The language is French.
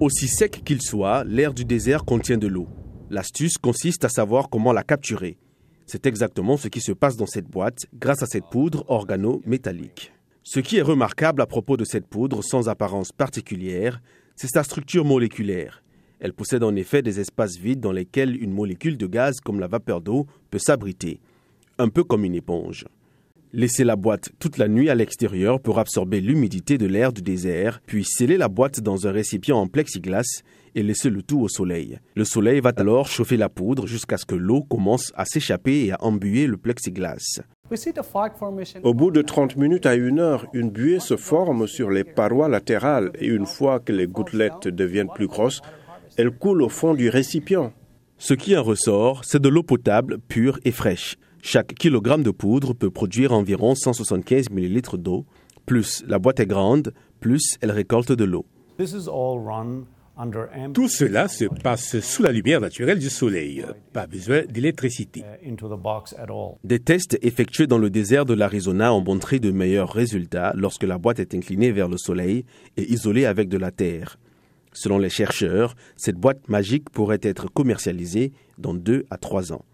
Aussi sec qu'il soit, l'air du désert contient de l'eau. L'astuce consiste à savoir comment la capturer. C'est exactement ce qui se passe dans cette boîte grâce à cette poudre organo-métallique. Ce qui est remarquable à propos de cette poudre sans apparence particulière, c'est sa structure moléculaire. Elle possède en effet des espaces vides dans lesquels une molécule de gaz comme la vapeur d'eau peut s'abriter, un peu comme une éponge. Laissez la boîte toute la nuit à l'extérieur pour absorber l'humidité de l'air du désert, puis scellez la boîte dans un récipient en plexiglas et laissez le tout au soleil. Le soleil va alors chauffer la poudre jusqu'à ce que l'eau commence à s'échapper et à embuer le plexiglas. Au bout de 30 minutes à 1 heure, une buée se forme sur les parois latérales et une fois que les gouttelettes deviennent plus grosses, elles coulent au fond du récipient. Ce qui en ressort, c'est de l'eau potable, pure et fraîche. Chaque kilogramme de poudre peut produire environ 175 ml d'eau. Plus la boîte est grande, plus elle récolte de l'eau. Tout cela se passe sous la lumière naturelle du soleil. Pas besoin d'électricité. Des tests effectués dans le désert de l'Arizona ont montré de meilleurs résultats lorsque la boîte est inclinée vers le soleil et isolée avec de la terre. Selon les chercheurs, cette boîte magique pourrait être commercialisée dans 2 à 3 ans.